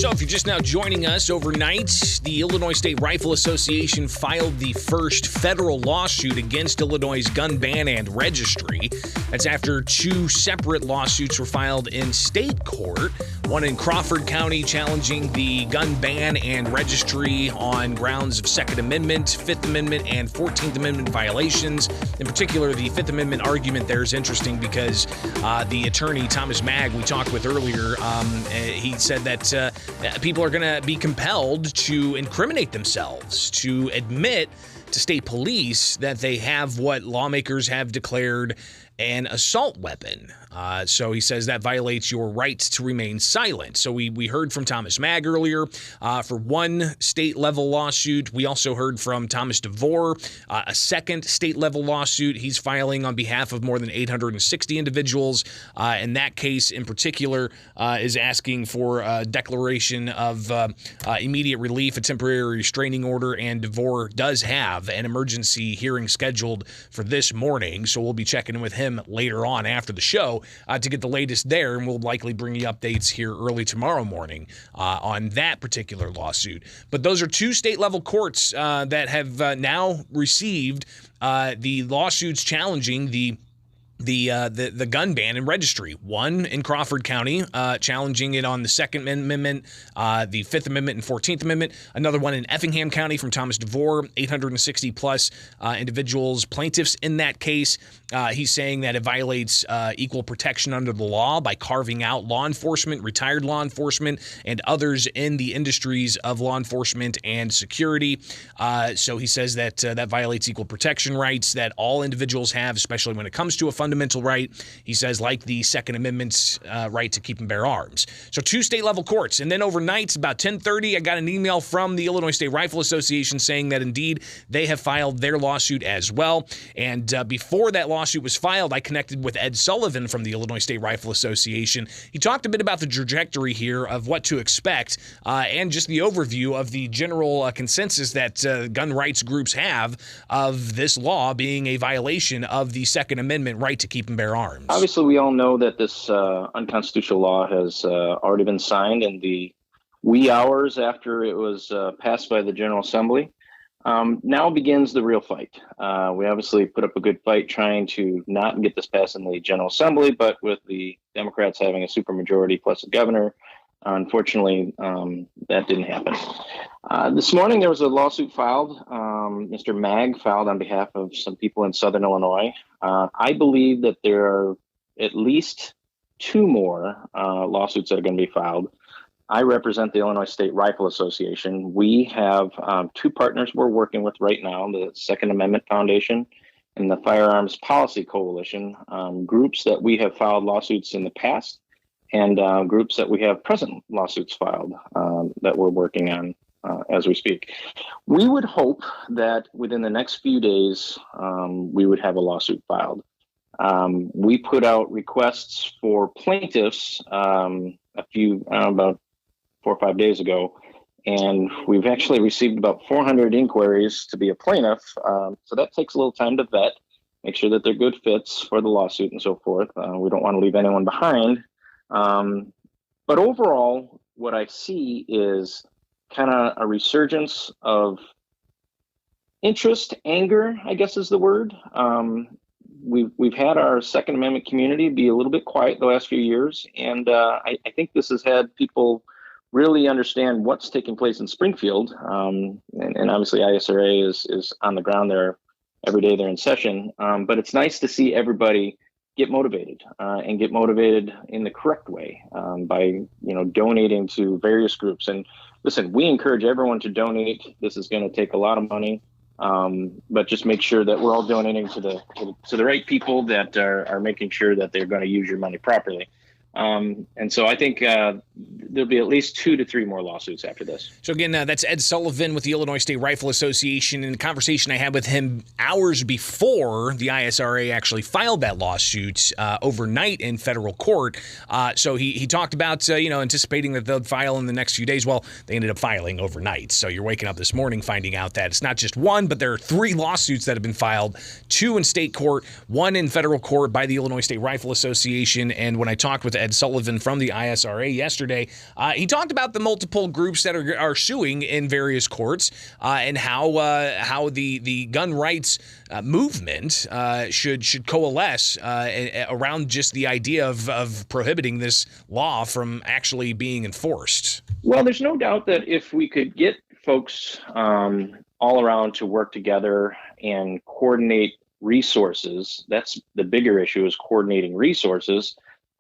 So if you're just now joining us, overnight, the Illinois State Rifle Association filed the first federal lawsuit against Illinois' gun ban and registry. That's after two separate lawsuits were filed in state court, one in Crawford County challenging the gun ban and registry on grounds of Second Amendment, Fifth Amendment, and 14th Amendment violations. In particular, the Fifth Amendment argument there is interesting because the attorney, Thomas Magg, we talked with earlier, he said that people are going to be compelled to incriminate themselves, to admit to state police that they have what lawmakers have declared an assault weapon. So he says that violates your right to remain silent. So we heard from Thomas Magg earlier for one state-level lawsuit. We also heard from Thomas DeVore, a second state-level lawsuit he's filing on behalf of more than 860 individuals. In that case, in particular, is asking for a declaration of immediate relief, a temporary restraining order, and DeVore does have an emergency hearing scheduled for this morning. So we'll be checking in with him later on after the show to get the latest there, and we'll likely bring you updates here early tomorrow morning on that particular lawsuit. But those are two state-level courts that have now received the lawsuits challenging the gun ban and registry. One in Crawford County, challenging it on the Second Amendment, the Fifth Amendment, and 14th Amendment. Another one in Effingham County from Thomas DeVore, 860 plus individuals, plaintiffs in that case. He's saying that it violates equal protection under the law by carving out law enforcement, retired law enforcement, and others in the industries of law enforcement and security. So he says that that violates equal protection rights that all individuals have, especially when it comes to a fundamental right, he says, like the Second Amendment's right to keep and bear arms. So two state-level courts. And then overnight, about 10:30, I got an email from the Illinois State Rifle Association saying that indeed they have filed their lawsuit as well. And before that lawsuit was filed, I connected with Ed Sullivan from the Illinois State Rifle Association. He talked a bit about the trajectory here of what to expect and just the overview of the general consensus that gun rights groups have of this law being a violation of the Second Amendment right to keep and bear arms. Obviously, we all know that this unconstitutional law has already been signed in the wee hours after it was passed by the General Assembly. Now begins the real fight. We obviously put up a good fight trying to not get this passed in the General Assembly, but with the Democrats having a supermajority plus a governor, unfortunately, that didn't happen. This morning, there was a lawsuit filed. Mr. Magg filed on behalf of some people in Southern Illinois. I believe that there are at least two more lawsuits that are going to be filed. I represent the Illinois State Rifle Association. We have two partners we're working with right now, the Second Amendment Foundation and the Firearms Policy Coalition, groups that we have filed lawsuits in the past and groups that we have present lawsuits filed that we're working on as we speak. We would hope that within the next few days, we would have a lawsuit filed. We put out requests for plaintiffs about 4 or 5 days ago, and we've actually received about 400 inquiries to be a plaintiff. So that takes a little time to vet, make sure that they're good fits for the lawsuit and so forth. We don't want to leave anyone behind. But overall, what I see is kind of a resurgence of interest, anger, I guess is the word. We've had our Second Amendment community be a little bit quiet the last few years, and I think this has had people really understand what's taking place in Springfield. And obviously ISRA is on the ground there every day they're in session. But it's nice to see everybody get motivated and get motivated in the correct way by donating to various groups. And listen, we encourage everyone to donate. This is going to take a lot of money, but just make sure that we're all donating to the right people that are making sure that they're going to use your money properly. And so I think there'll be at least 2 to 3 more lawsuits after this. So again, that's Ed Sullivan with the Illinois State Rifle Association. In the conversation I had with him hours before the ISRA actually filed that lawsuit overnight in federal court. So he talked about, anticipating that they'll file in the next few days. Well, they ended up filing overnight. So you're waking up this morning finding out that it's not just one, but there are 3 lawsuits that have been filed, 2 in state court, 1 in federal court by the Illinois State Rifle Association. And when I talked with Ed Sullivan from the ISRA yesterday, He talked about the multiple groups that are suing in various courts and how the gun rights movement should coalesce around just the idea of prohibiting this law from actually being enforced. Well, there's no doubt that if we could get folks all around to work together and coordinate resources, that's the bigger issue, is coordinating resources.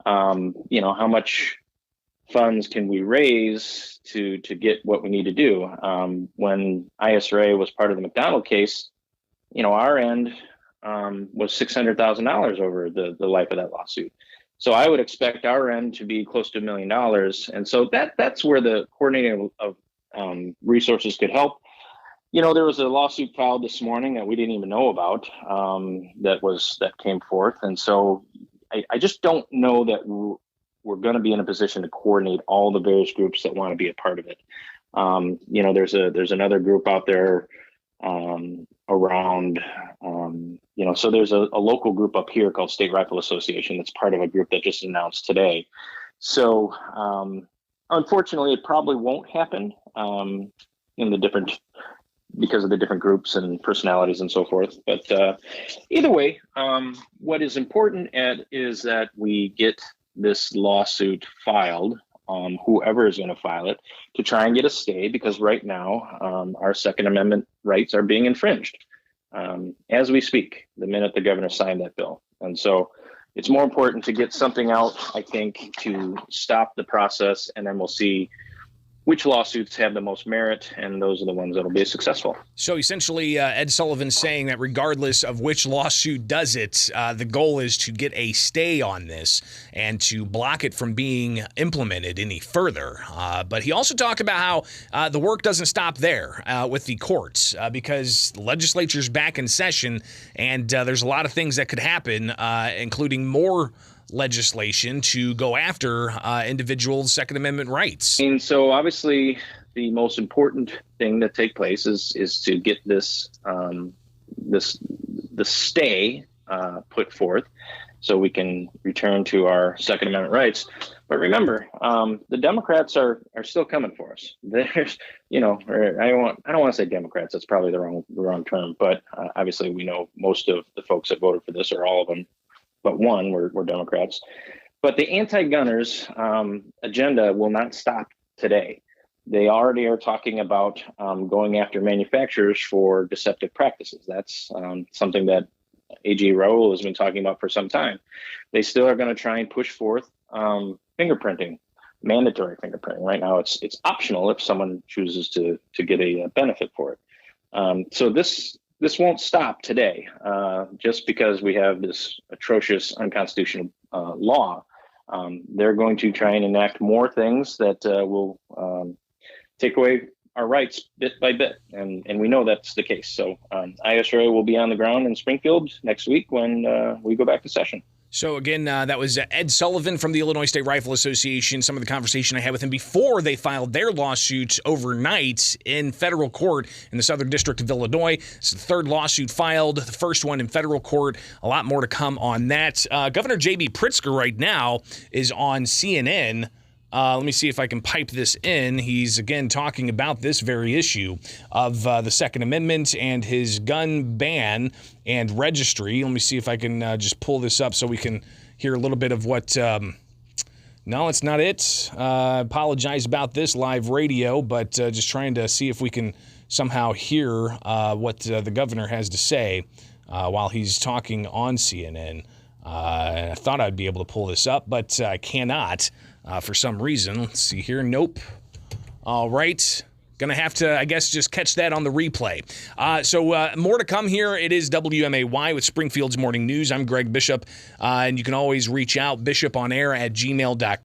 How much funds can we raise to get what we need to do? When ISRA was part of the McDonald case, our end was $600,000 over the life of that lawsuit. So I would expect our end to be close to $1 million. And so that's where the coordinating of resources could help. There was a lawsuit filed this morning that we didn't even know about that came forth. And so I just don't know that we're going to be in a position to coordinate all the various groups that want to be a part of it. There's another group out there around, so there's a local group up here called State Rifle Association that's part of a group that just announced today. So unfortunately, it probably won't happen because of the different groups and personalities and so forth. But either way, what is important, Ed, is that we get this lawsuit filed, whoever is going to file it, to try and get a stay, because right now our Second Amendment rights are being infringed as we speak, the minute the governor signed that bill. And so it's more important to get something out, I think, to stop the process, and then we'll see which lawsuits have the most merit, and those are the ones that will be successful. So essentially, Ed Sullivan saying that regardless of which lawsuit does it, the goal is to get a stay on this and to block it from being implemented any further. But he also talked about how the work doesn't stop there with the courts, because the legislature's back in session, and there's a lot of things that could happen, including more legislation to go after individuals' Second Amendment rights. And so obviously the most important thing to take place is to get the stay put forth so we can return to our Second Amendment rights. But remember, the Democrats are still coming for us. There's, I don't want to say Democrats. That's probably the wrong term. But obviously we know most of the folks that voted for this, or all of them, but one were Democrats. But the anti-gunners agenda will not stop today. They already are talking about going after manufacturers for deceptive practices. That's something that AG Raoul has been talking about for some time. They still are going to try and push forth fingerprinting, mandatory fingerprinting. Right now it's optional if someone chooses to get a benefit for it. So this won't stop today, just because we have this atrocious unconstitutional law. They're going to try and enact more things that will take away our rights bit by bit, and we know that's the case. So ISRA will be on the ground in Springfield next week when we go back to session. So again, that was Ed Sullivan from the Illinois State Rifle Association. Some of the conversation I had with him before they filed their lawsuits overnight in federal court in the Southern District of Illinois. It's the third lawsuit filed, the first one in federal court. A lot more to come on that. Governor J.B. Pritzker right now is on CNN. Let me see if I can pipe this in. He's, again, talking about this very issue of the Second Amendment and his gun ban and registry. Let me see if I can just pull this up so we can hear a little bit of what... No, it's not it. Apologize about this, live radio, but just trying to see if we can somehow hear what the governor has to say while he's talking on CNN. I thought I'd be able to pull this up, but I cannot. For some reason. Let's see here. Nope. All right. Gonna have to, I guess, just catch that on the replay. So more to come here. It is WMAY with Springfield's Morning News. I'm Greg Bishop, and you can always reach out, bishoponair@gmail.com.